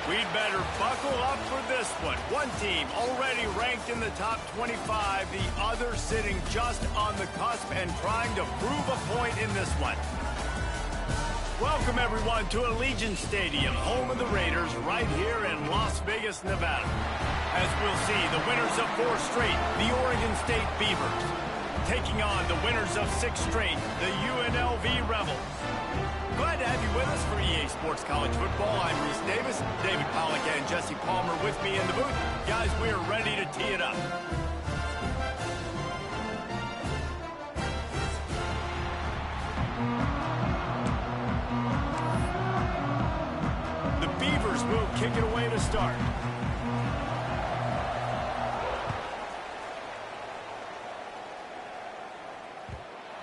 We'd better buckle up for this one. One team already ranked in the top 25, the other sitting just on the cusp and trying to prove a point in this one. Welcome, everyone, to Allegiant Stadium, home of the Raiders, right here in Las Vegas, Nevada. As we'll see, the winners of 4 straight, the Oregon State Beavers, taking on the winners of 6 straight, the UNLV Rebels. Glad to have you with us for EA Sports College Football. I'm Reese Davis, David Pollack and Jesse Palmer with me in the booth. Guys, we are ready to tee it up. The Beavers will kick it away to start.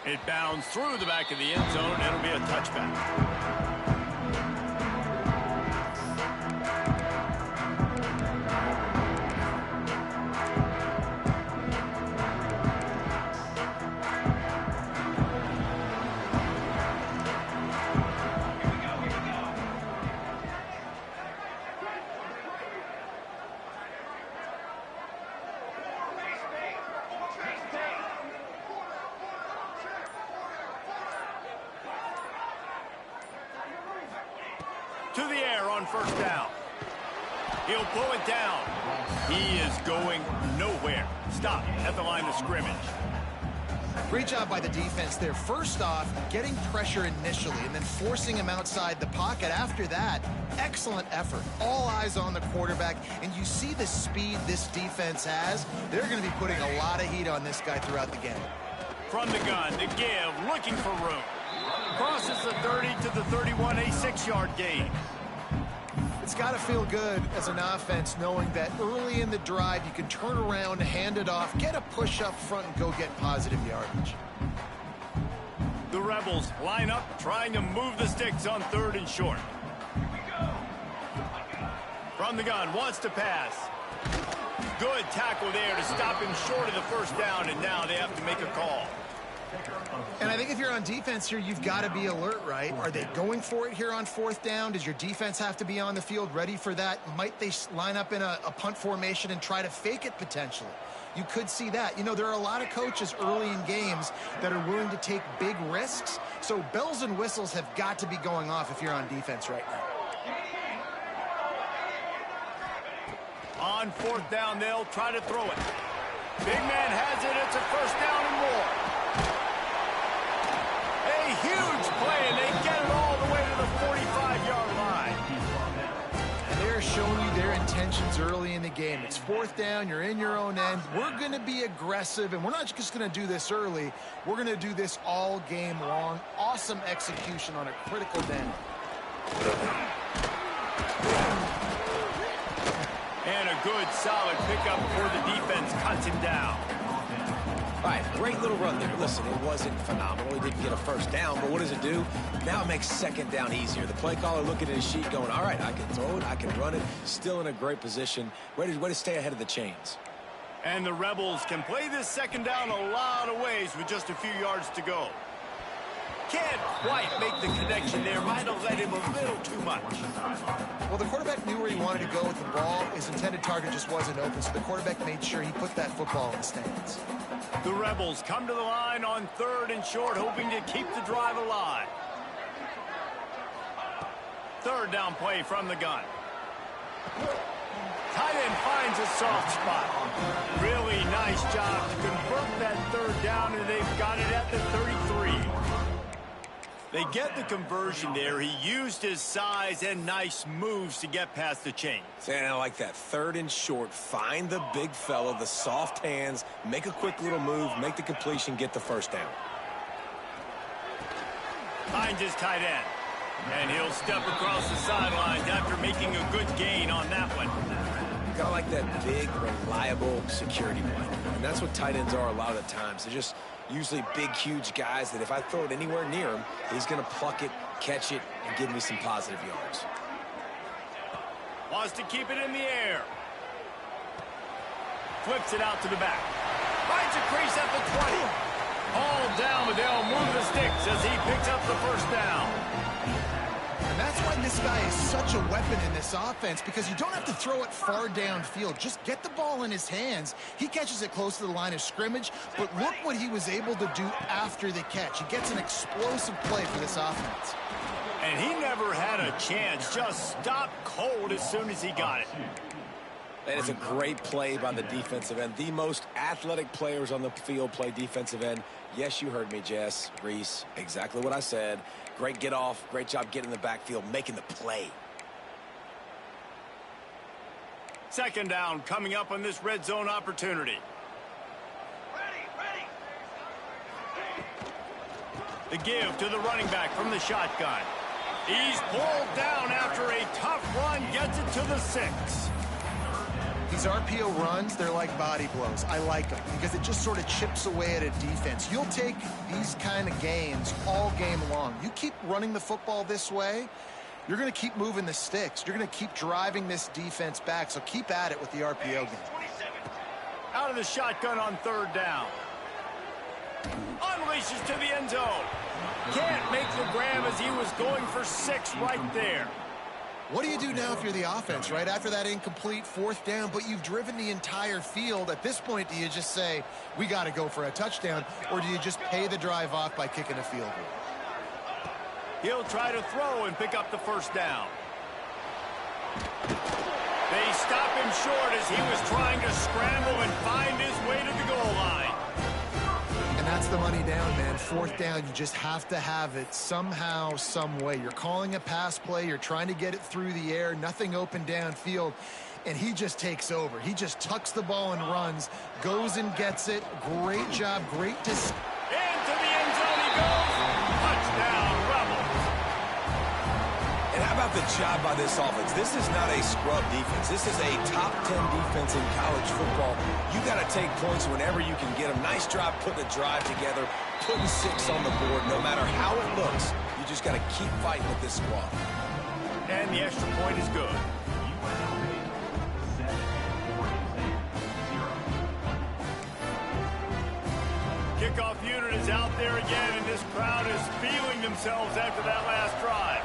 It bounds through the back of the end zone, and it'll be a touchback. To the air on first down. He'll pull it down. He is going nowhere. Stop at the line of scrimmage. Great job by the defense there. First off, getting pressure initially and then forcing him outside the pocket. After that, excellent effort. All eyes on the quarterback, and you see the speed this defense has. They're going to be putting a lot of heat on this guy throughout the game. From the gun, the give, looking for room. Crosses the 30 to the 31, a 6-yard gain. It's got to feel good as an offense knowing that early in the drive you can turn around, hand it off, get a push up front, and go get positive yardage. The Rebels line up, trying to move the sticks on 3rd and short. From the gun, wants to pass. Good tackle there to stop him short of the first down, and now they have to make a call. And I think if you're on defense here, you've got to be alert, right? Are they going for it here on 4th down? Does your defense have to be on the field ready for that? Might they line up in a punt formation and try to fake it potentially? You could see that. You know, there are a lot of coaches early in games that are willing to take big risks. So bells and whistles have got to be going off if you're on defense right now. On 4th down, they'll try to throw it. Big man has it. It's a first down and more. A huge play, and they get it all the way to the 45-yard line. And they're showing you their intentions early in the game. It's 4th down. You're in your own end. We're going to be aggressive, and we're not just going to do this early. We're going to do this all game long. Awesome execution on a critical down. And a good, solid pickup for the defense. Cuts him down. All right, great little run there. Listen, it wasn't phenomenal. He didn't get a first down, but what does it do? Now it makes 2nd down easier. The play caller looking at his sheet going, all right, I can throw it, I can run it. Still in a great position. Way to stay ahead of the chains. And the Rebels can play this 2nd down a lot of ways with just a few yards to go. Can't quite make the connection there. Might have led him a little too much. Well, the quarterback knew where he wanted to go with the ball. His intended target just wasn't open, so the quarterback made sure he put that football in the stands. The Rebels come to the line on 3rd and short, hoping to keep the drive alive. 3rd down play from the gun. Tight end finds a soft spot. Really nice job to convert that 3rd down, and they've got it at the 33. They get the conversion there. He used his size and nice moves to get past the chains. And I like that. 3rd and short. Find the big fella, the soft hands, make a quick little move, make the completion, get the first down. Finds his tight end. And he'll step across the sidelines after making a good gain on that one. Kind of like that big, reliable security blanket. And that's what tight ends are a lot of the times. They're just usually big, huge guys that if I throw it anywhere near him, he's going to pluck it, catch it, and give me some positive yards. Wants to keep it in the air. Flips it out to the back. Finds a crease at the 20. All down, but they'll move the sticks as he picks up the first down. And that's why this guy is such a weapon in this offense, because you don't have to throw it far downfield. Just get the ball in his hands. He catches it close to the line of scrimmage, but look what he was able to do after the catch. He gets an explosive play for this offense. And he never had a chance. Just stopped cold as soon as he got it. That is a great play by the defensive end. The most athletic players on the field play defensive end. Yes, you heard me, Jess, Reese. Exactly what I said. Great get off. Great job getting in the backfield, making the play. Second down coming up on this red zone opportunity. The give to the running back from the shotgun. He's pulled down after a tough run, gets it to the 6. These RPO runs, they're like body blows. I like them because it just sort of chips away at a defense. You'll take these kind of gains all game long. You keep running the football this way, you're going to keep moving the sticks. You're going to keep driving this defense back, so keep at it with the RPO game. Out of the shotgun on third down. Unleashes to the end zone. Can't make the grab as he was going for 6 right there. What do you do now if you're the offense, right? After that incomplete fourth down, but you've driven the entire field. At this point, do you just say, we got to go for a touchdown, or do you just pay the drive off by kicking a field goal? He'll try to throw and pick up the first down. They stop him short as he was trying to scramble and find his way to the goal line. And that's the money down, man. Fourth down, you just have to have it somehow, some way. You're calling a pass play. You're trying to get it through the air. Nothing open downfield. And he just takes over. He just tucks the ball and runs, goes and gets it. Great job. Great Into the end zone he goes. Touchdown, Rebels. And how about the job by this offense? This is not a scrub defense. This is a top 10 defense in college football. You got to take points whenever you can get them. Nice job putting a drive together, putting 6 on the board. No matter how it looks, you just got to keep fighting with this squad. And the extra point is good. Kickoff unit is out there again, and this crowd is feeling themselves after that last drive.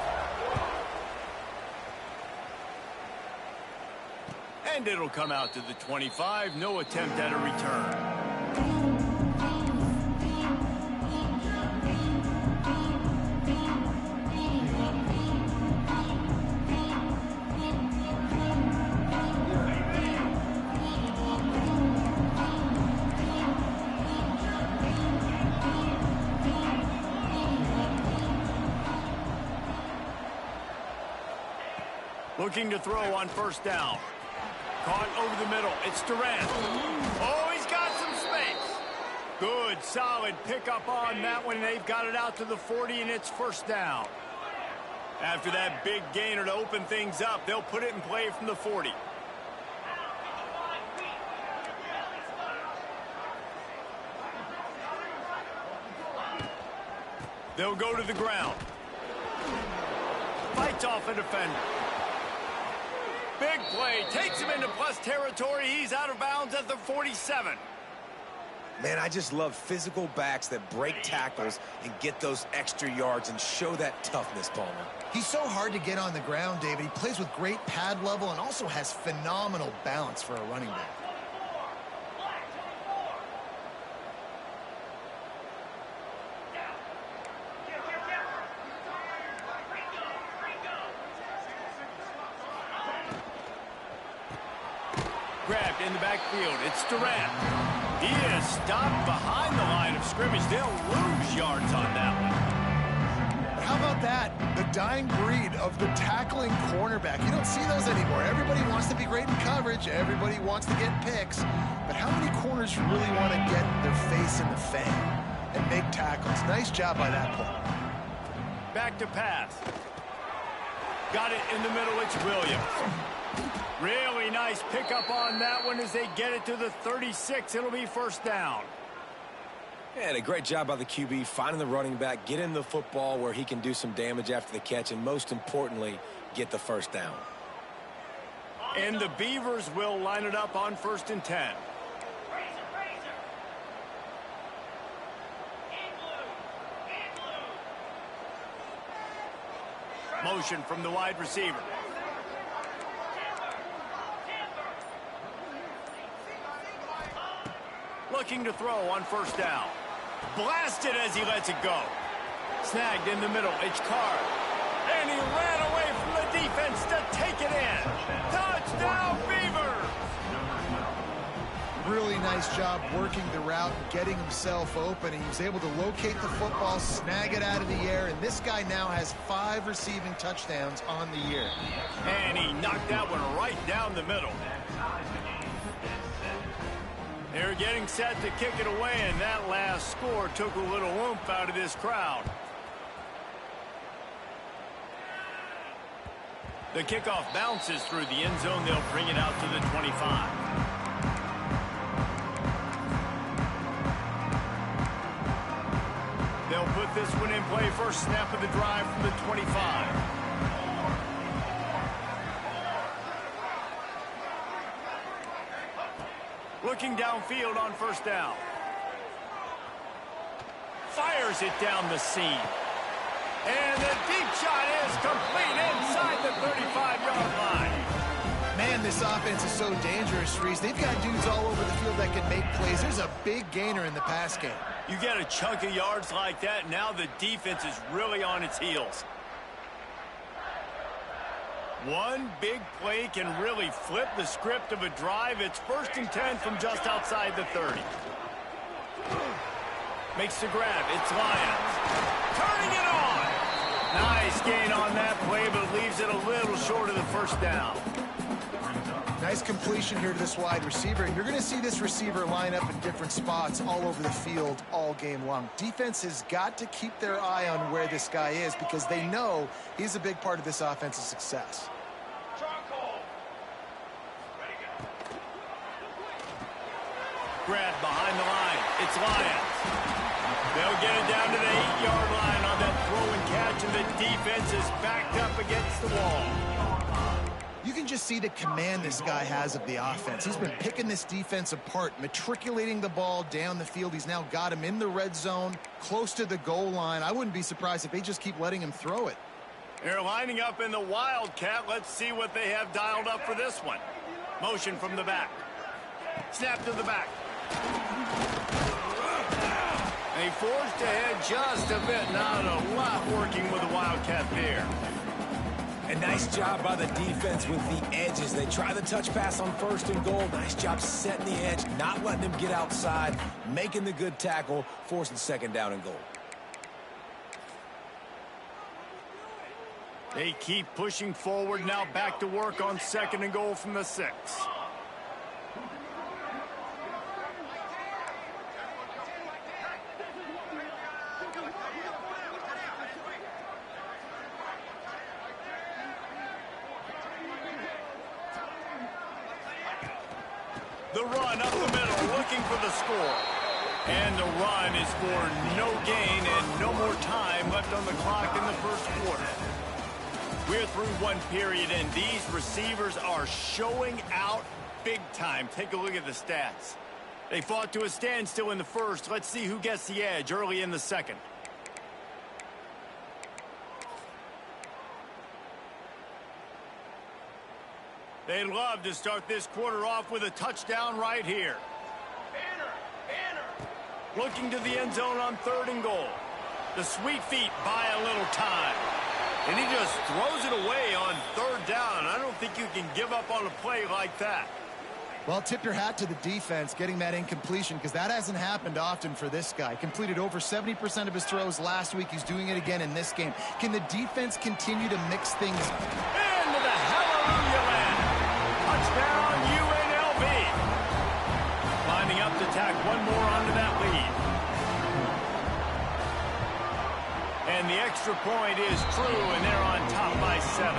And it'll come out to the 25. No attempt at a return. Looking to throw on first down. Caught over the middle. It's Durant. Oh, he's got some space. Good, solid pickup on that one. They've got it out to the 40, and it's first down. After that big gainer to open things up, they'll put it in play from the 40. They'll go to the ground. Fights off a defender. Big play, takes him into plus territory. He's out of bounds at the 47. Man, I just love physical backs that break tackles and get those extra yards and show that toughness, Palmer. He's so hard to get on the ground, David. He plays with great pad level and also has phenomenal balance for a running back. Grabbed in the backfield. It's Durant. He is stopped behind the line of scrimmage. They'll lose yards on that one. How about that? The dying breed of the tackling cornerback. You don't see those anymore. Everybody wants to be great in coverage. Everybody wants to get picks. But how many corners really want to get their face in the fan and make tackles? Nice job by that play. Back to pass. Got it in the middle. It's Williams. Really nice pickup on that one as they get it to the 36. It'll be first down. Yeah, and a great job by the QB finding the running back, get him the football where he can do some damage after the catch, and most importantly, get the first down. And the Beavers will line it up on 1st and 10. Motion from the wide receiver. Looking to throw on first down. Blasted as he lets it go. Snagged in the middle. It's Carr. And he ran away from the defense to take it in. Touchdown, Beaver! Really nice job working the route and getting himself open. He was able to locate the football, snag it out of the air, and this guy now has 5 receiving touchdowns on the year. And he knocked that one right down the middle. They're getting set to kick it away, and that last score took a little oomph out of this crowd. The kickoff bounces through the end zone. They'll bring it out to the 25. They'll put this one in play. First snap of the drive from the 25. Looking downfield on first down. Fires it down the seam. And the deep shot is complete inside the 35-yard line. Man, this offense is so dangerous, Reese. They've got dudes all over the field that can make plays. There's a big gainer in the pass game. You get a chunk of yards like that, now the defense is really on its heels. One big play can really flip the script of a drive. It's 1st and 10 from just outside the 30. Makes the grab. It's Lions. Turning it on. Nice gain on that play, but leaves it a little short of the first down. Nice completion here to this wide receiver. You're going to see this receiver line up in different spots all over the field all game long. Defense has got to keep their eye on where this guy is because they know he's a big part of this offense's success. Grab behind the line. It's Lions. They'll get it down to the 8-yard line on that throw and catch, and the defense is backed up against the wall. You can just see the command this guy has of the offense. He's been picking this defense apart, matriculating the ball down the field. He's now got him in the red zone, close to the goal line. I wouldn't be surprised if they just keep letting him throw it. They're lining up in the Wildcat. Let's see what they have dialed up for this one. Motion from the back. Snap to the back. They forced ahead just a bit. Not a lot working with the Wildcat there. A nice job by the defense with the edges. They try the touch pass on 1st and goal. Nice job setting the edge, not letting him get outside, making the good tackle, forcing 2nd down and goal. They keep pushing forward. Now back to work on 2nd and goal from the 6. The run up the middle, looking for the score. And the run is for no gain and no more time left on the clock in the first quarter. We're through one period, and these receivers are showing out big time. Take a look at the stats. They fought to a standstill in the first. Let's see who gets the edge early in the second. They'd love to start this quarter off with a touchdown right here. Looking to the end zone on 3rd and goal. The sweet feet buy a little time. And he just throws it away on 3rd down. I don't think you can give up on a play like that. Well, tip your hat to the defense getting that incompletion because that hasn't happened often for this guy. Completed over 70% of his throws last week. He's doing it again in this game. Can the defense continue to mix things? Into the hallelujah land. Touchdown, UNLV. Lining up to tack one more onto that lead. And the extra point is true, and they're on top by 7.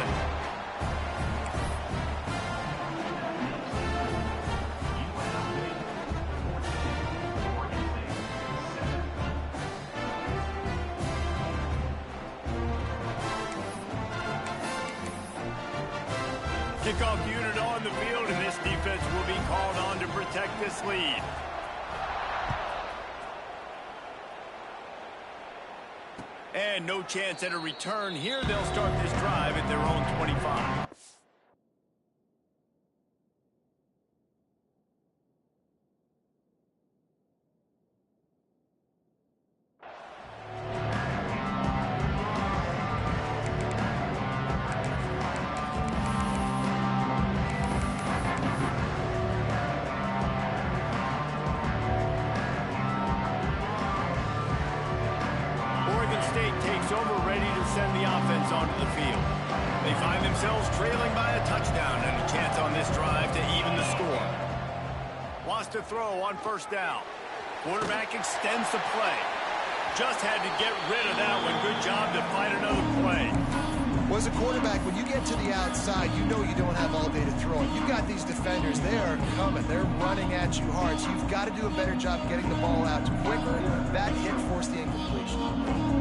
Kickoff unit on the field, and this defense will be called on to protect this lead. And no chance at a return here. They'll start this drive at their own 25. Takes over, ready to send the offense onto the field. They find themselves trailing by a touchdown and a chance on this drive to even the score. Wants to throw on first down. Quarterback extends the play. Just had to get rid of that one. Good job to find another play. Well, as a quarterback, when you get to the outside, you know you don't have all day to throw it. You've got these defenders. They are coming. They're running at you hard. So you've got to do a better job getting the ball out quicker. That hit forced the incompletion.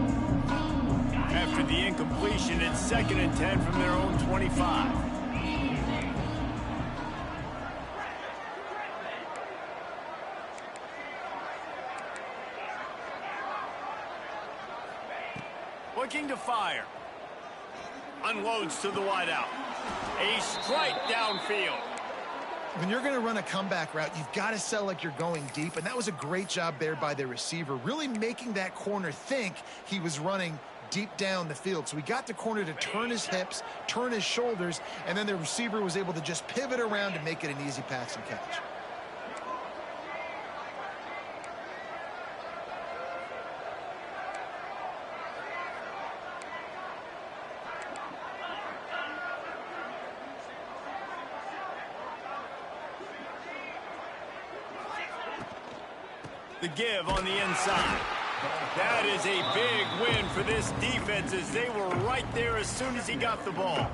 After the incompletion, it's 2nd and 10 from their own 25. Looking to fire. Unloads to the wideout. A strike downfield. When you're going to run a comeback route, you've got to sell like you're going deep, and that was a great job there by the receiver, really making that corner think he was running deep down the field. So he got the corner to turn his hips, turn his shoulders, and then the receiver was able to just pivot around and make it an easy pass and catch. The give on the inside. That is a big win for this defense as they were right there as soon as he got the ball.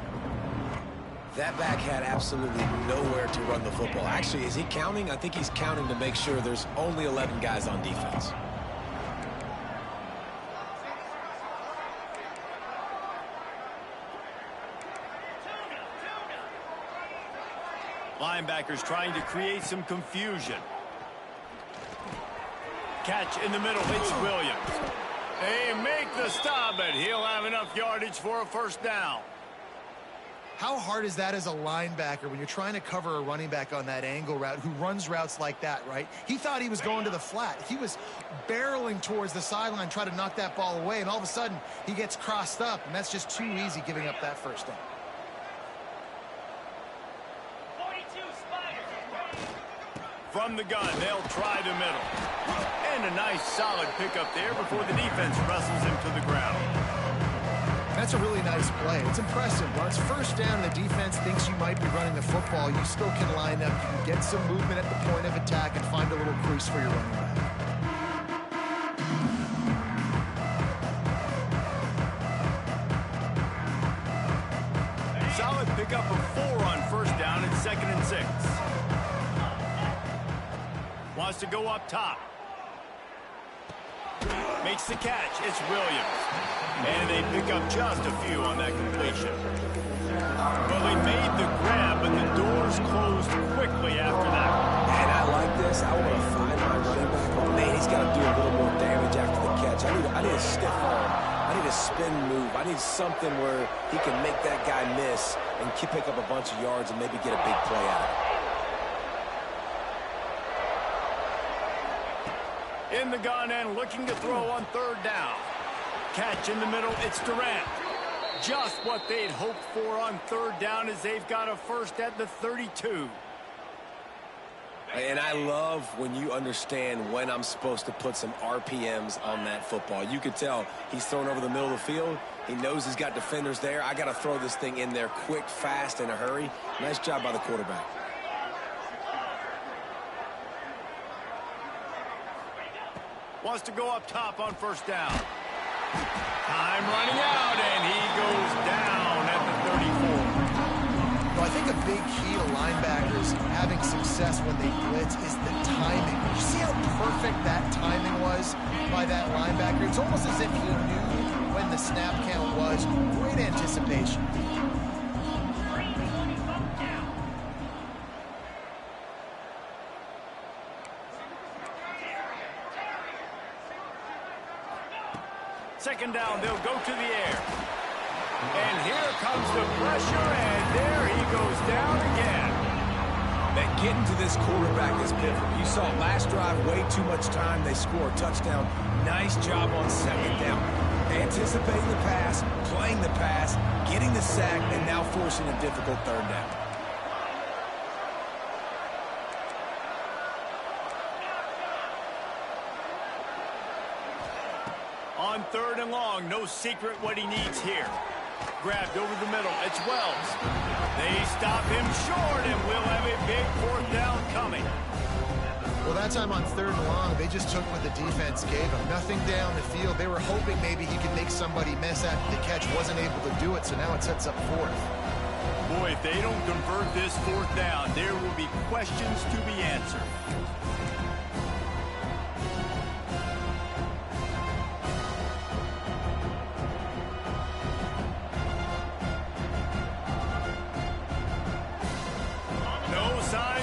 That back had absolutely nowhere to run the football. Actually, is he counting? I think he's counting to make sure there's only 11 guys on defense. Linebackers trying to create some confusion. Catch in the middle, it's Williams. They make the stop, but he'll have enough yardage for a first down. How hard is that as a linebacker when you're trying to cover a running back on that angle route who runs routes like that, right? He thought he was going to the flat. He was barreling towards the sideline, trying to knock that ball away, and all of a sudden he gets crossed up, and that's just too easy giving up that first down. From the gun, they'll try the middle. And a nice solid pickup there before the defense wrestles him to the ground. That's a really nice play. It's impressive. When it's first down and the defense thinks you might be running the football, you still can line up. You can get some movement at the point of attack and find a little crease for your running back. Solid pickup of 4 on first down and 2nd and 6. Wants to go up top. Makes the catch. It's Williams. And they pick up just a few on that completion. Well, he made the grab, but the doors closed quickly after that. And I like this. I want to find my running back, but man, he's got to do a little more damage after the catch. I need a stiff arm. I need a spin move. I need something where he can make that guy miss and pick up a bunch of yards and maybe get a big play out of it. In the gun and looking to throw on third down. Catch in the middle, it's Durant. Just what they'd hoped for on third down as they've got a first at the 32. And I love when you understand when I'm supposed to put some RPMs on that football. You could tell he's thrown over the middle of the field. He knows he's got defenders there. I got to throw this thing in there quick, fast, in a hurry. Nice job by the quarterback. Wants to go up top on first down. Time running out, and he goes down at the 34. Well, I think a big key to linebackers having success when they blitz is the timing. Did you see how perfect that timing was by that linebacker? It's almost as if he knew when the snap count was. Great anticipation. Second down, they'll go to the air. And here comes the pressure, and there he goes down again. Man, getting to this quarterback is pivotal. You saw last drive, way too much time. They score a touchdown. Nice job on second down. Anticipating the pass, playing the pass, getting the sack, and now forcing a difficult third down. On third and long, no secret what he needs here. Grabbed over the middle, it's Wells. They stop him short, and we'll have a big fourth down coming. Well, that time on third and long, they just took what the defense gave him. Nothing down the field. They were hoping maybe he could make somebody miss after the catch. Wasn't able to do it, so now it sets up fourth. Boy, if they don't convert this fourth down, there will be questions to be answered.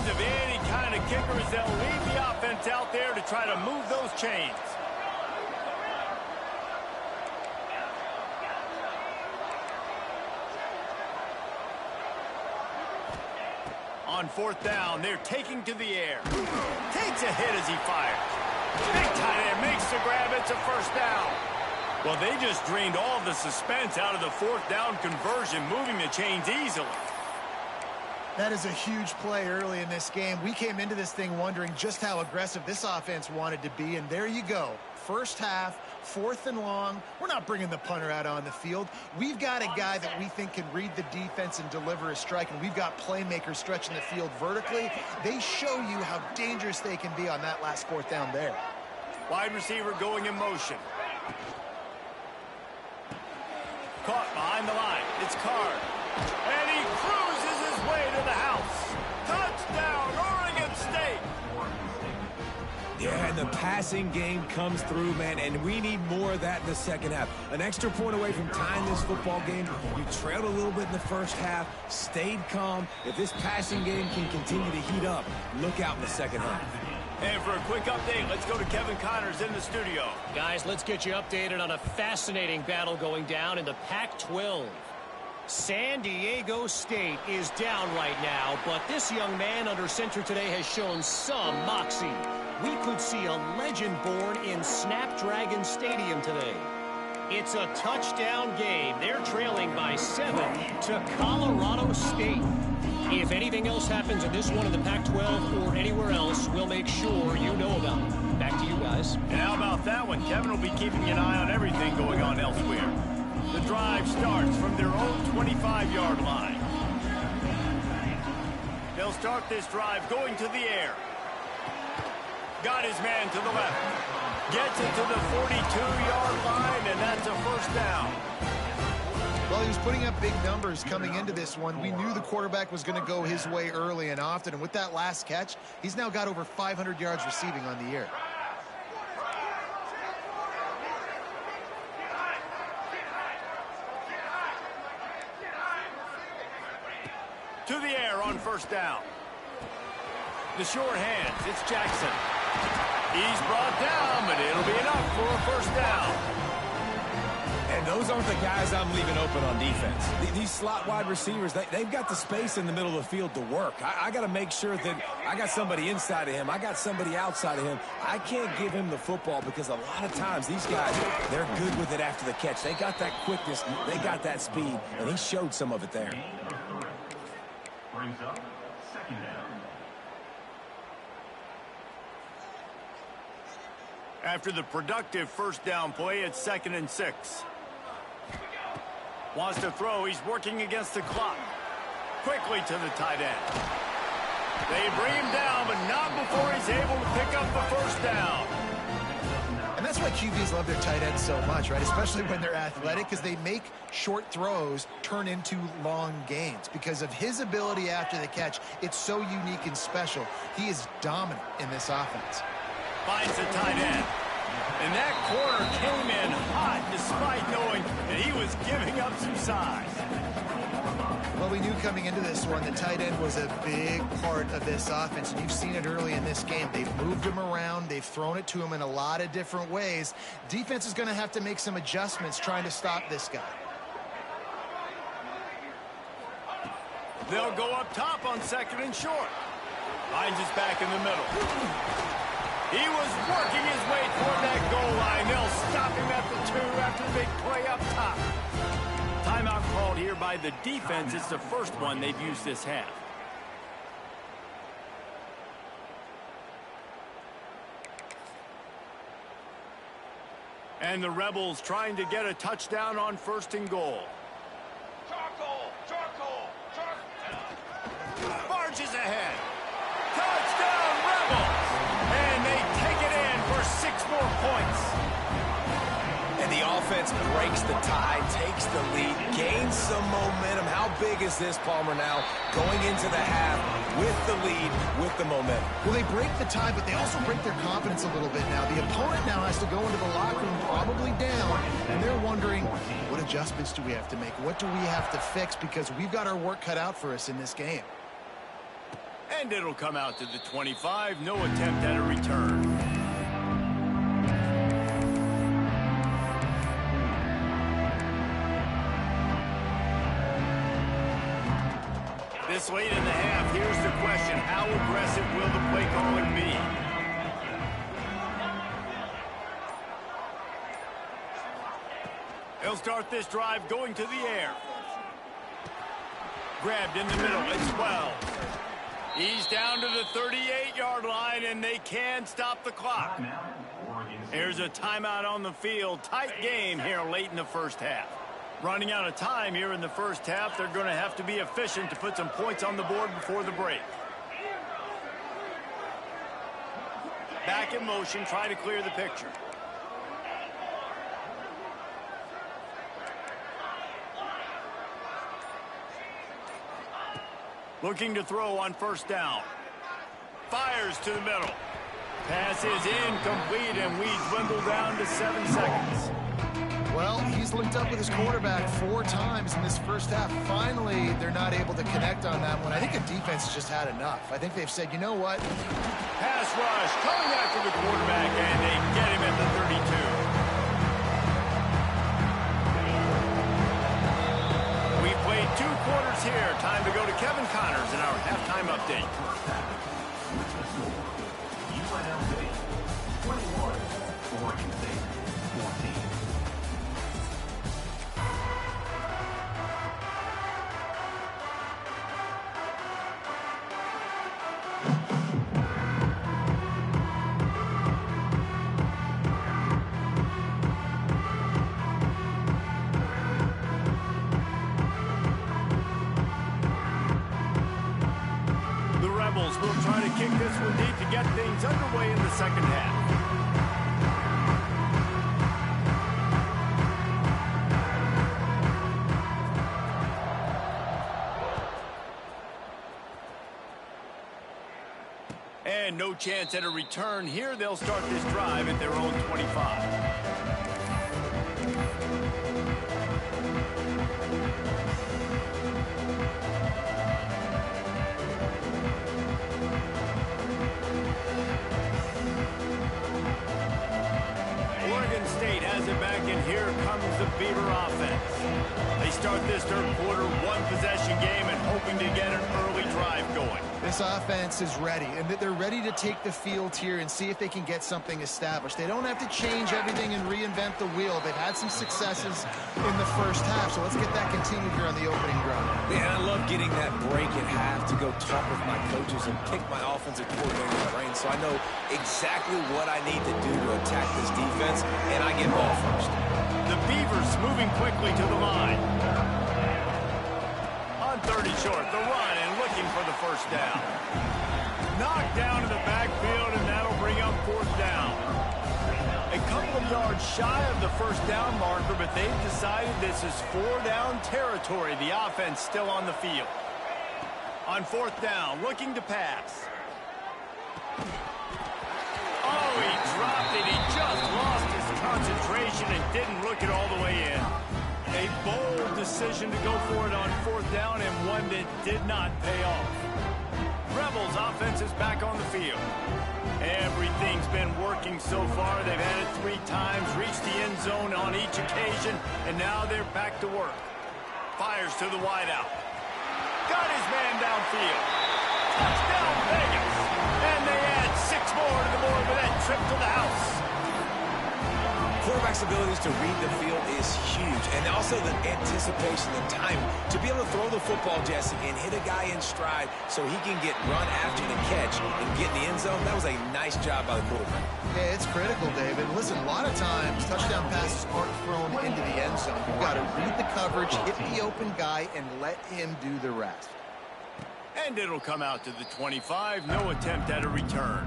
Of any kind of kickers, they'll leave the offense out there to try to move those chains. On fourth down, they're taking to the air. Takes a hit as he fires. Big tight end makes the grab. It's a first down. Well, they just drained all the suspense out of the fourth down conversion, moving the chains easily. That is a huge play early in this game. We came into this thing wondering just how aggressive this offense wanted to be, and there you go. First half, fourth and long. We're not bringing the punter out on the field. We've got a guy that we think can read the defense and deliver a strike, and we've got playmakers stretching the field vertically. They show you how dangerous they can be on that last fourth down there. Wide receiver going in motion. Caught behind the line. It's Card. And he cruises his way to the house. Touchdown, Oregon State. Yeah, and the passing game comes through, man, and we need more of that in the second half. An extra point away from tying this football game. You trailed a little bit in the first half, stayed calm. If this passing game can continue to heat up, look out in the second half. And for a quick update, let's go to Kevin Connors in the studio. Guys, let's get you updated on a fascinating battle going down in the Pac-12. San Diego State is down right now, but this young man under center today has shown some moxie. We could see a legend born in Snapdragon Stadium today. It's a touchdown game. They're trailing by 7 to Colorado State. If anything else happens in this one in the Pac-12 or anywhere else, we'll make sure you know about it. Back to you guys. And how about that one? Kevin will be keeping an eye on everything going on elsewhere. The drive starts from their own 25-yard line. They'll start this drive going to the air. Got his man to the left. Gets it to the 42-yard line, and that's a first down. Well, he was putting up big numbers coming into this one. We knew the quarterback was going to go his way early and often, and with that last catch, he's now got over 500 yards receiving on the year. To the air on first down. The short hands, it's Jackson. He's brought down, but it'll be enough for a first down. And those aren't the guys I'm leaving open on defense. These slot wide receivers, they've got the space in the middle of the field to work. I got to make sure that I got somebody inside of him. I got somebody outside of him. I can't give him the football because a lot of times these guys, they're good with it after the catch. They got that quickness. They got that speed, and he showed some of it there. Brings up second down. After the productive first down play, it's 2nd and 6. Wants to throw. He's working against the clock. Quickly to the tight end. They bring him down, but not before he's able to pick up the first down. And that's why QBs love their tight ends so much, right? Especially when they're athletic, because they make short throws turn into long gains. Because of his ability after the catch, it's so unique and special. He is dominant in this offense. Finds the tight end. And that corner came in hot despite knowing that he was giving up some size. Well, we knew coming into this one the tight end was a big part of this offense, and you've seen it early in this game. They've moved him around. They've thrown it to him in a lot of different ways. Defense is going to have to make some adjustments trying to stop this guy. They'll go up top on 2nd and short. Finds his back in the middle. He was working his way toward that goal line. They'll stop him at the 2 after a big play up top. Timeout called here by the defense. It's the first one they've used this half. And the Rebels trying to get a touchdown on 1st and goal. Barges ahead. Touchdown, Rebels! And they take it in for 6 more points. And the offense breaks the tie, takes the lead, gains some momentum. How big is this, Palmer, now going into the half with the lead, with the momentum? Well, they break the tie, but they also break their confidence a little bit now. The opponent now has to go into the locker room probably down, and they're wondering, what adjustments do we have to make? What do we have to fix? Because we've got our work cut out for us in this game. And it'll come out to the 25. No attempt at a return. This late in the half, here's the question. How aggressive will the play calling be? He'll start this drive going to the air. Grabbed in the middle. It's 12. He's down to the 38-yard line, and they can stop the clock. Here's a timeout on the field. Tight game here late in the first half. Running out of time here in the first half. They're going to have to be efficient to put some points on the board before the break. Back in motion, try to clear the picture. Looking to throw on 1st down. Fires to the middle. Pass is incomplete, and we dwindle down to 7 seconds. Well, he's linked up with his quarterback 4 times in this first half. Finally, they're not able to connect on that one. I think the defense has just had enough. I think they've said, you know what? Pass rush coming after the quarterback, and they get him at the 32. We've played 2 quarters here. Time to go to Kevin Connors in our halftime update. unlv 21, Oregon State 14. Will try to kick this one deep to get things underway in the second half. And no chance at a return here. They'll start this drive at their own 25. And here comes the Beaver offense. They start this 3rd quarter 1-possession game and hoping to get an early drive going. This offense is ready, and they're ready to take the field here and see if they can get something established. They don't have to change everything and reinvent the wheel. They've had some successes in the first half, so let's get that continued here on the opening drive. Yeah, I love getting that break at half to go talk with my coaches and pick my offensive coordinator's brain so I know exactly what I need to do to attack this defense, and I get ball first. The Beavers moving quickly to the line. On 30 short, the run and looking for the 1st down. Knocked down in the backfield, and that'll bring up 4th down. A couple of yards shy of the 1st down marker, but they've decided this is 4-down territory. The offense still on the field. On 4th down, looking to pass. Oh, he dropped it. He just lost his concentration and didn't look it all the way in. A bold decision to go for it on fourth down, and one that did not pay off. Rebels offense is back on the field. Everything's been working so far. They've had it 3 times, reached the end zone on each occasion, and now they're back to work. Fires to the wideout. Got his man downfield. Touchdown Vegas. And they add 6 more to the board with that trip to the house. Quarterback's abilities to read the field is huge, and also the anticipation, the time to be able to throw the football, Jesse, and hit a guy in stride so he can get run after the catch and get in the end zone. That was a nice job by the quarterback. Yeah, it's critical, David. Listen, a lot of times touchdown passes aren't thrown into the end zone. You've got to read the coverage, hit the open guy, and let him do the rest. And it'll come out to the 25. No attempt at a return.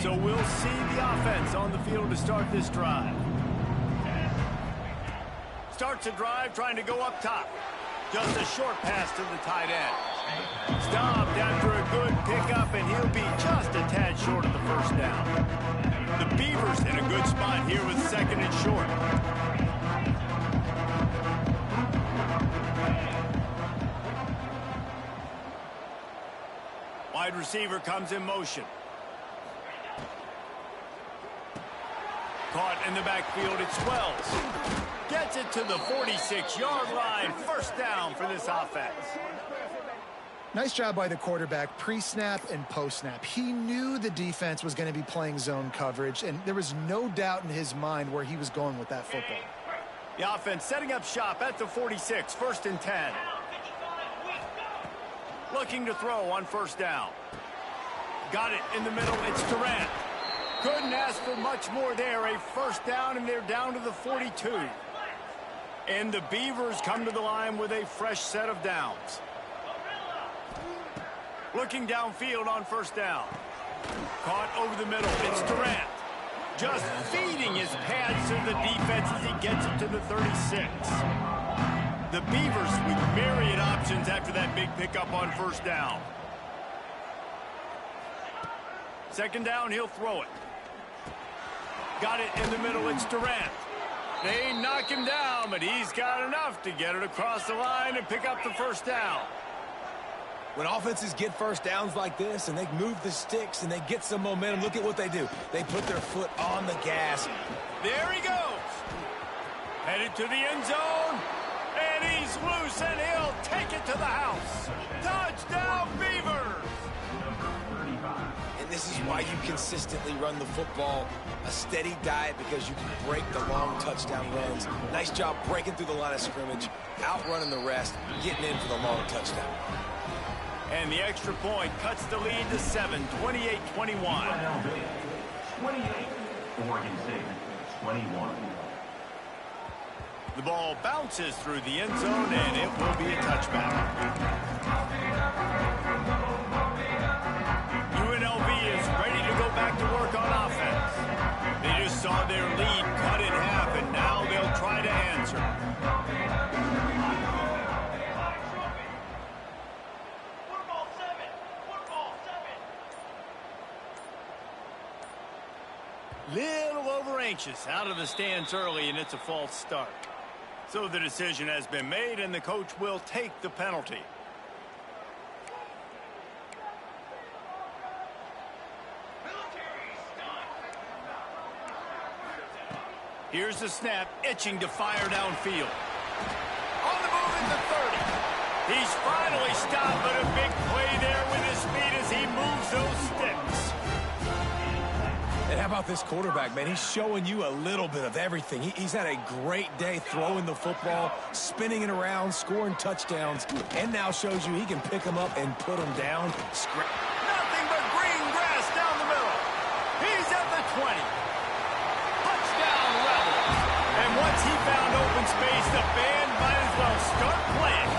So we'll see the offense on the field to start this drive. Starts a drive trying to go up top. Just a short pass to the tight end. Stopped after a good pickup, and he'll be just a tad short of the first down. The Beavers in a good spot here with 2nd and short. Wide receiver comes in motion. Caught in the backfield, it's Wells. Gets it to the 46-yard line. First down for this offense. Nice job by the quarterback, pre-snap and post-snap. He knew the defense was going to be playing zone coverage, and there was no doubt in his mind where he was going with that football. The offense setting up shop at the 46, 1st and 10. Looking to throw on first down. Got it in the middle, it's Durant. Couldn't ask for much more there. A first down, and they're down to the 42. And the Beavers come to the line with a fresh set of downs. Looking downfield on first down. Caught over the middle. It's Durant. Just feeding his pads to the defense as he gets it to the 36. The Beavers with myriad options after that big pickup on first down. 2nd down, he'll throw it. Got it in the middle, it's Durant. They knock him down, but he's got enough to get it across the line and pick up the first down. When offenses get first downs like this and they move the sticks and they get some momentum, look at what they do. They put their foot on the gas. There he goes. Headed to the end zone, and he's loose, and he'll take it to the house. Touchdown, Beavers! And this is why you consistently run the football. A steady diet because you can break the long touchdown runs. Nice job breaking through the line of scrimmage, outrunning the rest, getting in for the long touchdown. And the extra point cuts the lead to 7, 28-21. 28, Oregon State, 21. The ball bounces through the end zone, and it will be a touchback. UNLV is ready to go back to work on offense. They just saw their lead cut in half, and now they'll try to answer. Little over anxious out of the stands early, and it's a false start. So the decision has been made, and the coach will take the penalty. Here's the snap, itching to fire downfield. On the move at the 30. He's finally stopped, but a big play there with his feet as he moves those sticks. And how about this quarterback, man? He's showing you a little bit of everything. He's had a great day throwing the football, spinning it around, scoring touchdowns, and now shows you he can pick them up and put them down. Nothing but green grass down the middle. He's at the 20. Touchdown, Rebels. And once he found open space, the band might as well start playing.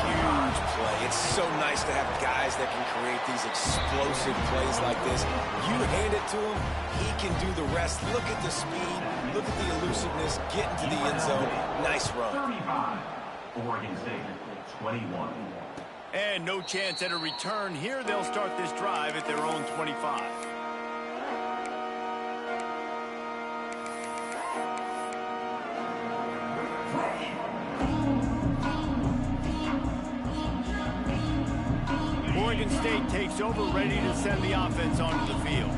Huge play. It's so nice to have guys that can create these explosive plays like this. You hand it to him, he can do the rest. Look at the speed, look at the elusiveness, get into the end zone. Nice run. 35, Oregon State, 21. And no chance at a return here. They'll start this drive at their own 25. Oregon State takes over, ready to send the offense onto the field.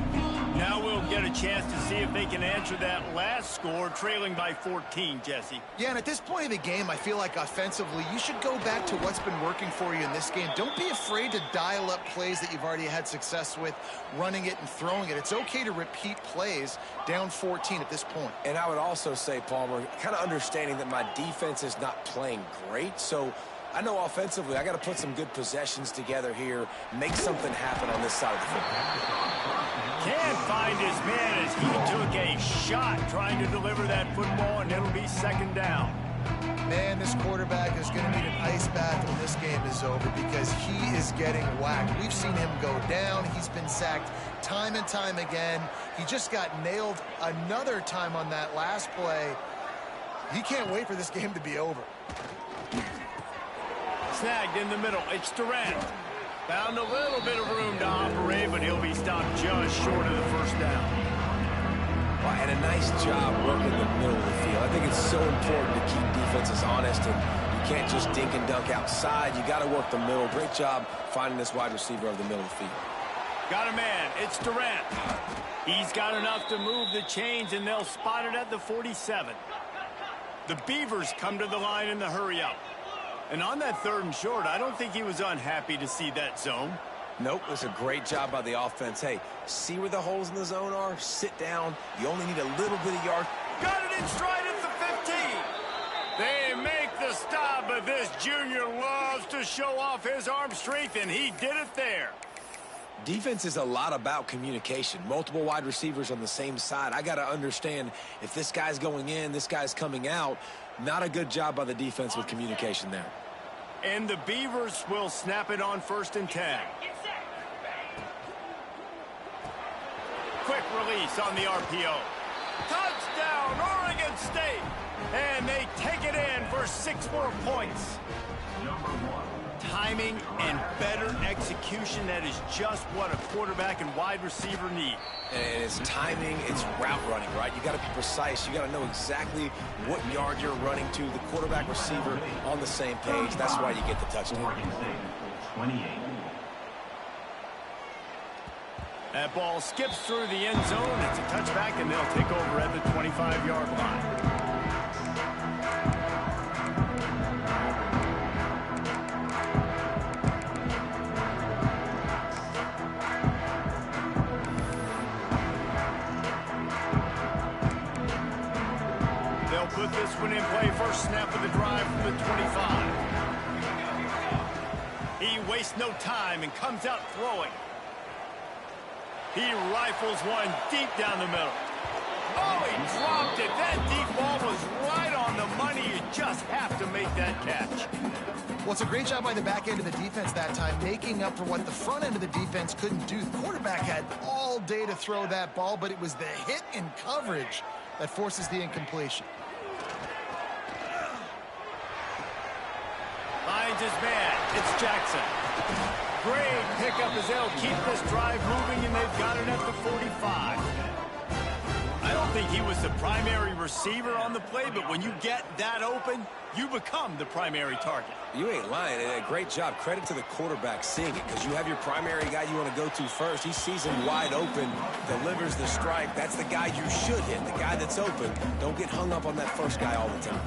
Now we'll get a chance to see if they can answer that last score, trailing by 14, Jesse. Yeah, and at this point of the game, I feel like offensively, you should go back to what's been working for you in this game. Don't be afraid to dial up plays that you've already had success with, running it and throwing it. It's okay to repeat plays down 14 at this point. And I would also say, Palmer, kind of understanding that my defense is not playing great, so I know offensively I got to put some good possessions together here, make something happen on this side of the football. Can't find his man as he took a shot trying to deliver that football, and it'll be second down. Man, this quarterback is going to need an ice bath when this game is over because he is getting whacked. We've seen him go down. He's been sacked time and time again. He just got nailed another time on that last play. He can't wait for this game to be over. Snagged in the middle. It's Durant. Found a little bit of room to operate, but he'll be stopped just short of the first down. Well, and a nice job working the middle of the field. I think it's so important to keep defenses honest, and you can't just dink and dunk outside. You got to work the middle. Great job finding this wide receiver over the middle of the field. Got a man. It's Durant. He's got enough to move the chains, and they'll spot it at the 47. The Beavers come to the line in the hurry-up. And on that 3rd and short, I don't think he was unhappy to see that zone. Nope, it was a great job by the offense. Hey, see where the holes in the zone are? Sit down. You only need a little bit of yard. Got it in stride at the 15. They make the stop, but this junior loves to show off his arm strength, and he did it there. Defense is a lot about communication. Multiple wide receivers on the same side. I got to understand if this guy's going in, this guy's coming out. Not a good job by the defense with communication there. And the Beavers will snap it on 1st and 10. Quick release on the RPO. Touchdown, Oregon State! And they take it in for 6 more points. Timing and better execution, that is just what a quarterback and wide receiver need. And it's timing, it's route running, right? You got to be precise. You got to know exactly what yard you're running to. The quarterback receiver on the same page. That's why you get the touchdown. That ball skips through the end zone. It's a touchback, and they'll take over at the 25-yard line. Put this one in play. First snap of the drive from the 25. He wastes no time and comes out throwing. He rifles one deep down the middle. Oh, he dropped it. That deep ball was right on the money. You just have to make that catch. Well, it's a great job by the back end of the defense that time, making up for what the front end of the defense couldn't do. The quarterback had all day to throw that ball, but it was the hit and coverage that forces the incompletion. Finds his man. It's Jackson. Great pickup as they'll keep this drive moving, and they've got it at the 45. I don't think he was the primary receiver on the play, but when you get that open, you become the primary target. You ain't lying. A great job. Credit to the quarterback seeing it, because you have your primary guy you want to go to first. He sees him wide open, delivers the strike. That's the guy you should hit, the guy that's open. Don't get hung up on that first guy all the time.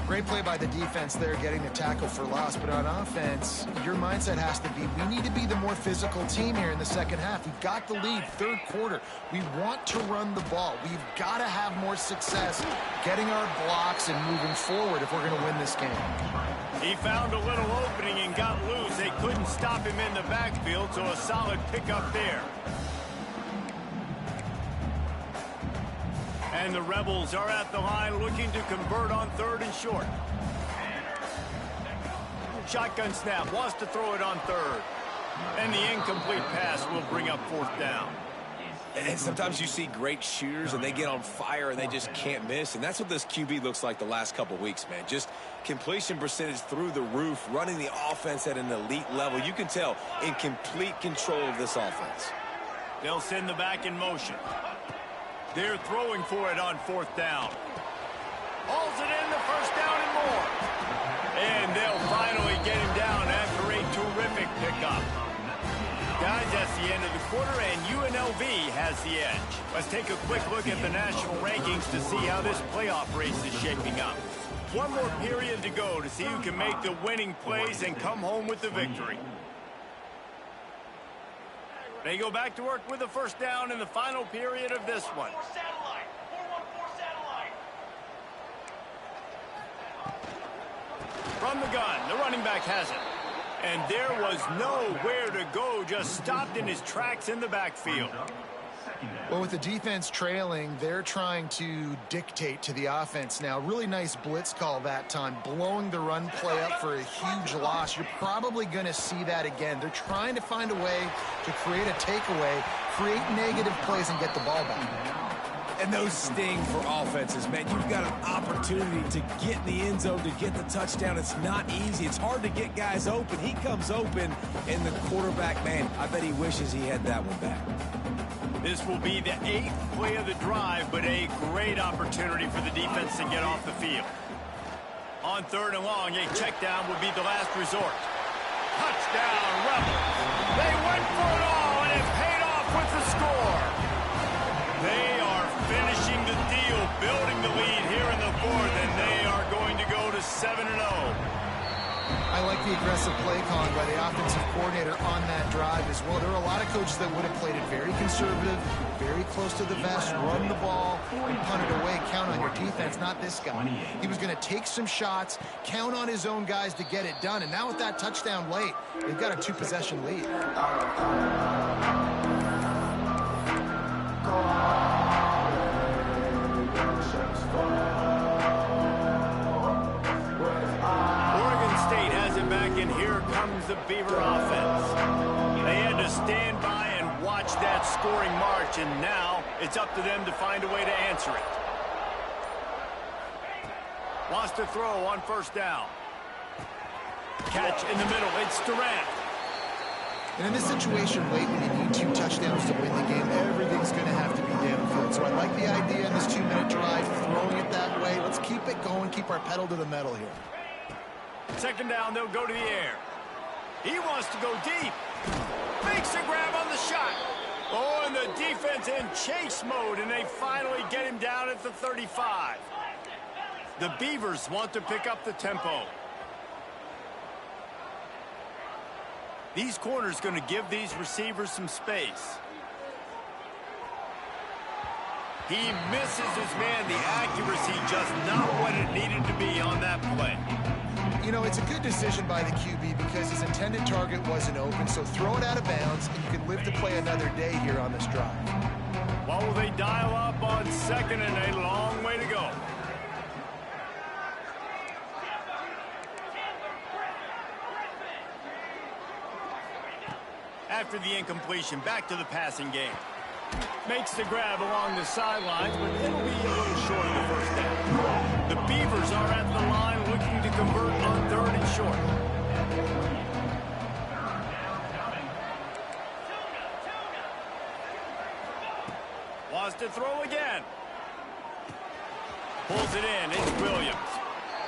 Great play by the defense there, getting the tackle for loss. But on offense, your mindset has to be, we need to be the more physical team here in the second half. We've got the lead, 3rd quarter. We want to run the ball. We've got to have more success getting our blocks and moving forward if we're going to win this game. He found a little opening and got loose. They couldn't stop him in the backfield, so a solid pickup there. And the Rebels are at the line looking to convert on 3rd and short. Shotgun snap, wants to throw it on 3rd. And the incomplete pass will bring up 4th down. And sometimes you see great shooters and they get on fire and they just can't miss. And that's what this QB looks like the last couple weeks, man. Just completion percentage through the roof, running the offense at an elite level. You can tell in complete control of this offense. They'll send the back in motion. They're throwing for it on 4th down. Hauls it in, the 1st down and more. And they'll finally get him down after a terrific pickup. Guys, that's the end of the quarter, and UNLV has the edge. Let's take a quick look at the national rankings to see how this playoff race is shaping up. One more period to go to see who can make the winning plays and come home with the victory. They go back to work with the 1st down in the final period of this one. From the gun, the running back has it. And there was nowhere to go, just stopped in his tracks in the backfield. Well, with the defense trailing, they're trying to dictate to the offense now. Really nice blitz call that time, blowing the run play up for a huge loss. You're probably going to see that again. They're trying to find a way to create a takeaway, create negative plays, and get the ball back. And those sting for offenses, man. You've got an opportunity to get in the end zone, to get the touchdown. It's not easy. It's hard to get guys open. He comes open, and the quarterback, man, I bet he wishes he had that one back. This will be the 8th play of the drive, but a great opportunity for the defense to get off the field. On 3rd and long, a check down would be the last resort. Touchdown, Rebels. They went for it all, and it paid off with the score. They are finishing the deal, building the lead here in the 4th, and they are going to go to 7-0. I like the aggressive play calling by the offensive coordinator on that drive as well. There are a lot of coaches that would have played it very conservative, very close to the vest, run the ball, and punt it away. Count on your defense, not this guy. He was going to take some shots, count on his own guys to get it done. And now with that touchdown late, they've got a 2-possession lead. And here comes the Beaver offense. They had to stand by and watch that scoring march, and now it's up to them to find a way to answer it. Wants to throw on 1st down. Catch in the middle. It's Durant. And in this situation, late when you need 2 touchdowns to win the game, everything's going to have to be downfield. So I like the idea in this 2-minute drive, throwing it that way. Let's keep it going, keep our pedal to the metal here. 2nd down, they'll go to the air. He wants to go deep. Makes a grab on the shot. Oh, and the defense in chase mode, and they finally get him down at the 35. The Beavers want to pick up the tempo. These corners going to give these receivers some space. He misses his man. The accuracy just not what it needed to be on that play. You know, it's a good decision by the QB because his intended target wasn't open, so throw it out of bounds, and you can live to play another day here on this drive. What will they dial up on 2nd and a long way to go? After the incompletion, back to the passing game. Makes the grab along the sidelines, but it'll be a little short of the 1st down. The Beavers are at the line looking to convert on 3rd and short. Wants to throw again. Pulls it in. It's Williams.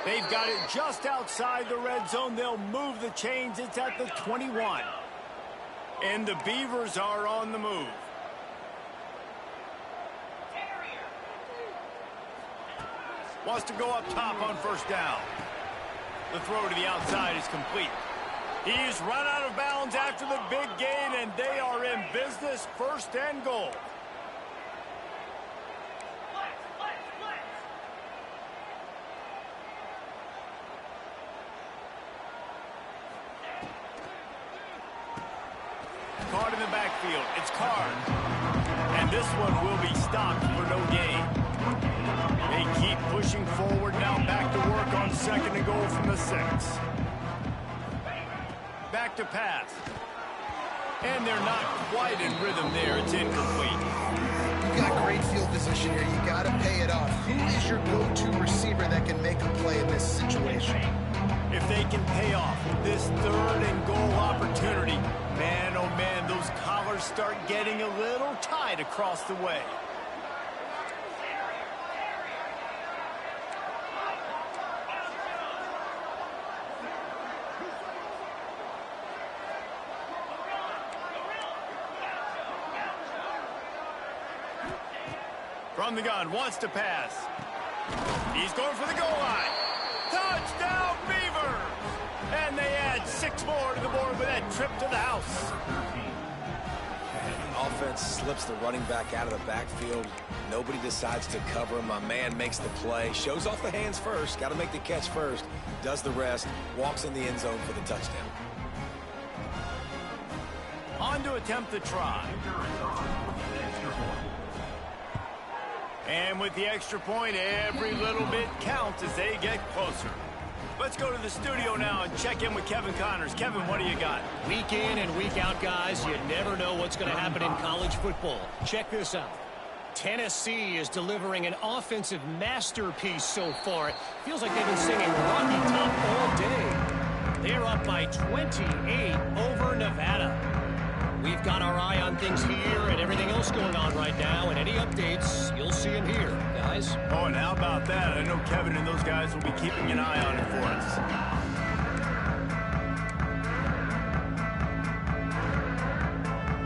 They've got it just outside the red zone. They'll move the chains. It's at the 21. And the Beavers are on the move. Wants to go up top on 1st down. The throw to the outside is complete. He's run out of bounds after the big gain, and they are in business, 1st and goal. Card in the backfield. It's Card. And this one will be stopped for no gain. They keep pushing forward now, back to work on 2nd and goal from the 6. Back to pass. And they're not quite in rhythm there. It's incomplete. You got great field position here. You got to pay it off. Who is your go-to receiver that can make a play in this situation? If they can pay off this 3rd and goal opportunity, man, oh man, those collars start getting a little tight across the way. From the gun, wants to pass. He's going for the goal line. Touchdown, Beaver! And they add 6 more to the board with that trip to the house. Offense slips the running back out of the backfield. Nobody decides to cover him. My man makes the play. Shows off the hands first. Got to make the catch first. Does the rest. Walks in the end zone for the touchdown. On to attempt the try. And with the extra point, every little bit counts as they get closer. Let's go to the studio now and check in with Kevin Connors. Kevin, what do you got? Week in and week out, guys, you never know what's going to happen in college football. Check this out. Tennessee is delivering an offensive masterpiece so far. It feels like they've been singing Rocky Top all day. They're up by 28 over Nevada. We've got our eye on things here and everything else going on right now, and any updates, you'll see them here, guys. Oh, and how about that? I know Kevin and those guys will be keeping an eye on it for us.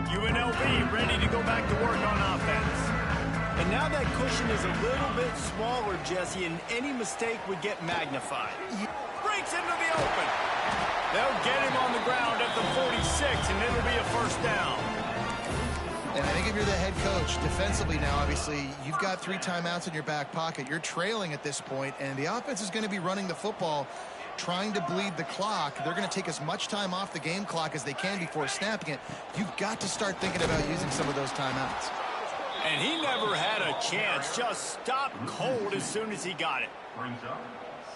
UNLV ready to go back to work on offense. And now that cushion is a little bit smaller, Jesse, and any mistake would get magnified. Breaks into the open. They'll get him on the ground at the 46, and it'll be a first down. And I think if you're the head coach, defensively now, obviously, you've got 3 timeouts in your back pocket. You're trailing at this point, and the offense is going to be running the football, trying to bleed the clock. They're going to take as much time off the game clock as they can before snapping it. You've got to start thinking about using some of those timeouts. And he never had a chance. Just stopped cold as soon as he got it.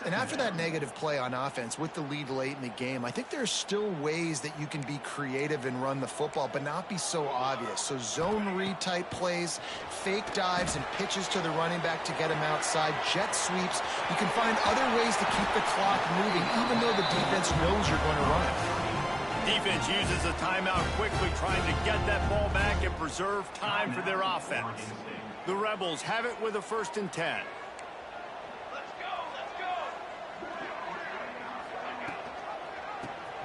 And after that negative play on offense with the lead late in the game, I think there's still ways that you can be creative and run the football, but not be so obvious. So zone read type plays, fake dives and pitches to the running back to get him outside, jet sweeps. You can find other ways to keep the clock moving, even though the defense knows you're going to run it. Defense uses a timeout quickly, trying to get that ball back and preserve time for their offense. The Rebels have it with a 1st and 10.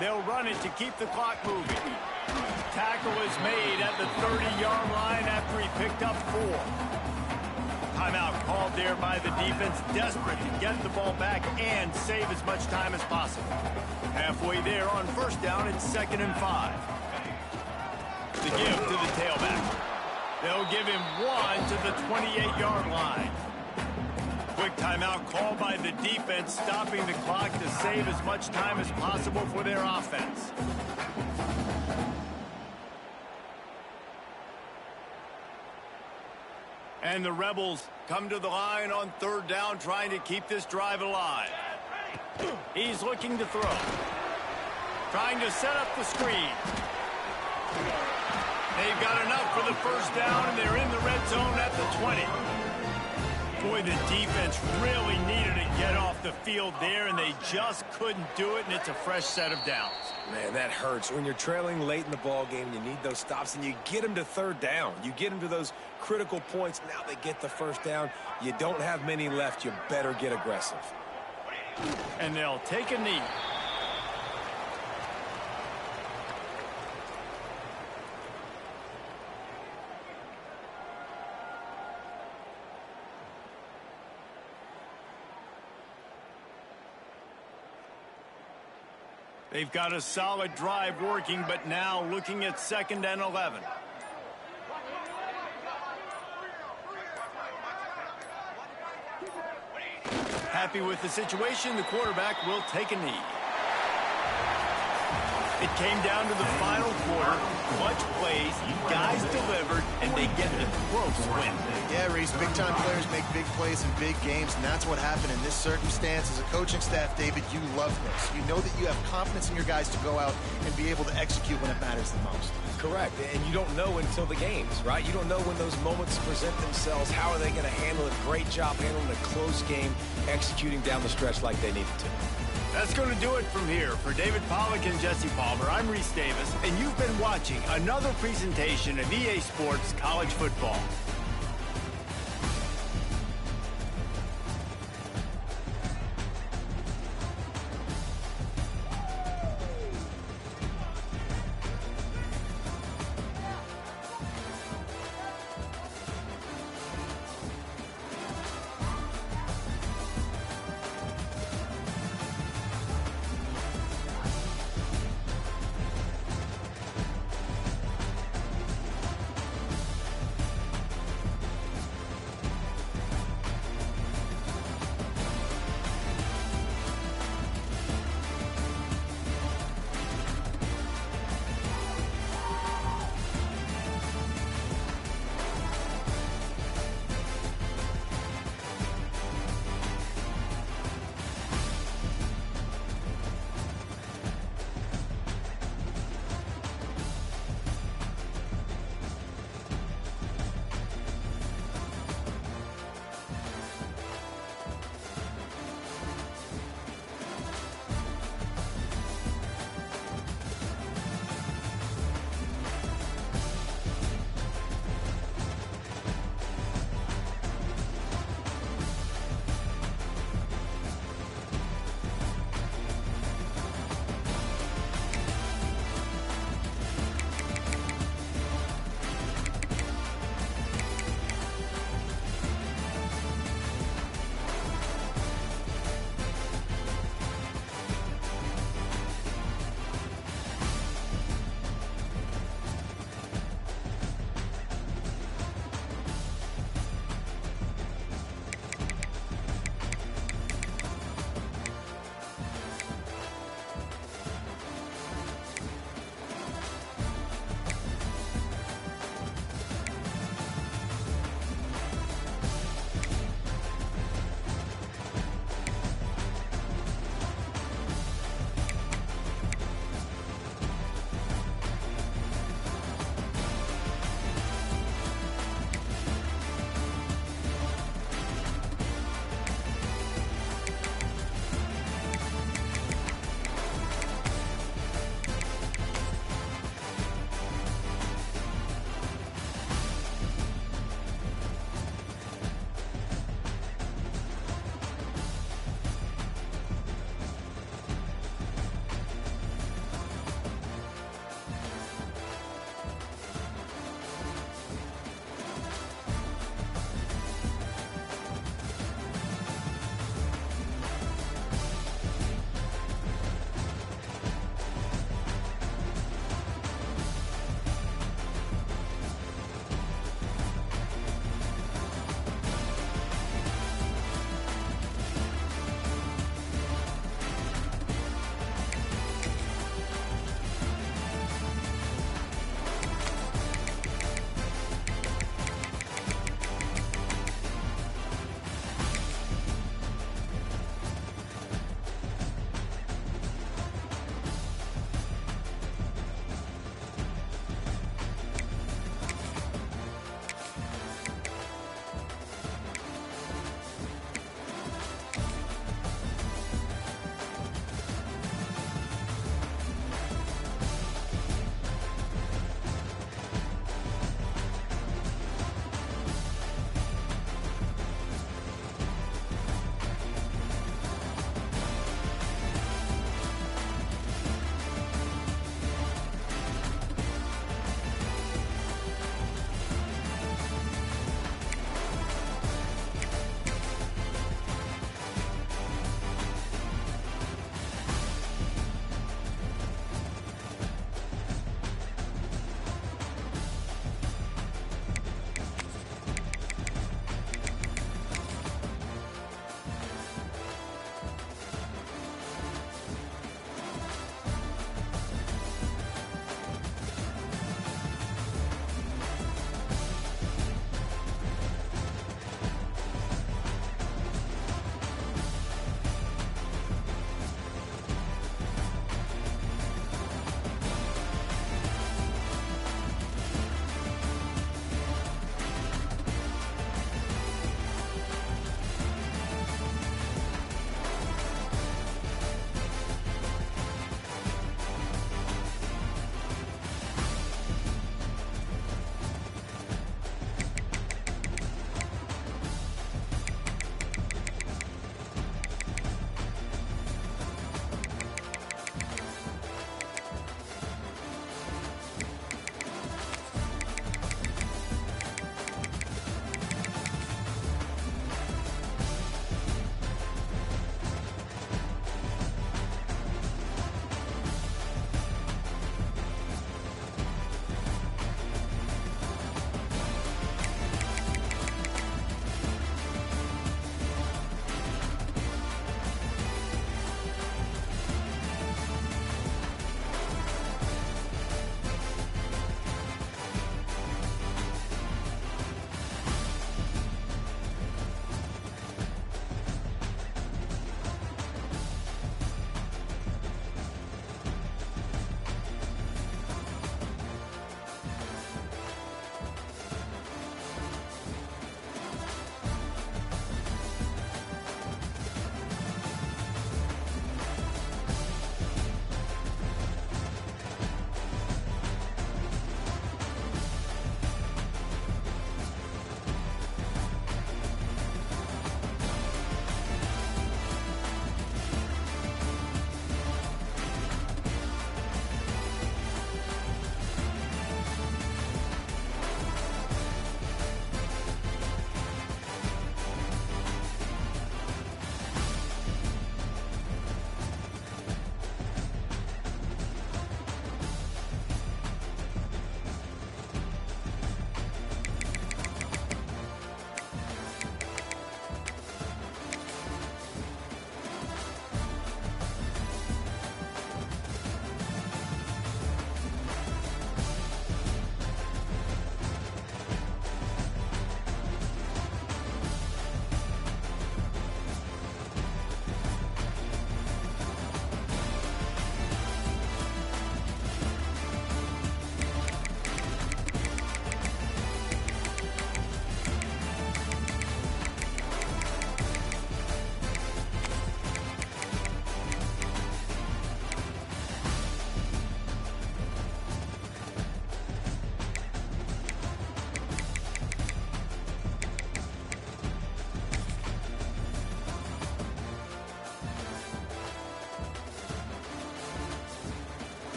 They'll run it to keep the clock moving. Tackle is made at the 30-yard line after he picked up 4. Timeout called there by the defense, desperate to get the ball back and save as much time as possible. Halfway there on 1st down, it's 2nd and 5. The give to the tailback. They'll give him 1 to the 28-yard line. Quick timeout called by the defense, stopping the clock to save as much time as possible for their offense. And the Rebels come to the line on 3rd down, trying to keep this drive alive. He's looking to throw. Trying to set up the screen. They've got enough for the 1st down, and they're in the red zone at the 20. Boy, the defense really needed to get off the field there, and they just couldn't do it, and it's a fresh set of downs. Man, that hurts. When you're trailing late in the ball game, you need those stops, and you get them to 3rd down. You get them to those critical points. Now they get the 1st down. You don't have many left. You better get aggressive. And they'll take a knee. They've got a solid drive working, but now looking at 2nd and 11. Happy with the situation, the quarterback will take a knee. It came down to the final quarter. Clutch plays, guys delivered, and they get the close win. Yeah, Reese, big-time players make big plays in big games, and that's what happened in this circumstance. As a coaching staff, David, you love this. You know that you have confidence in your guys to go out and be able to execute when it matters the most. Correct, and you don't know until the games, right? You don't know when those moments present themselves. How are they going to handle it? Great job handling a close game, executing down the stretch like they needed to. That's going to do it from here. For David Pollack and Jesse Palmer, I'm Reese Davis, and you've been watching another presentation of EA Sports College Football.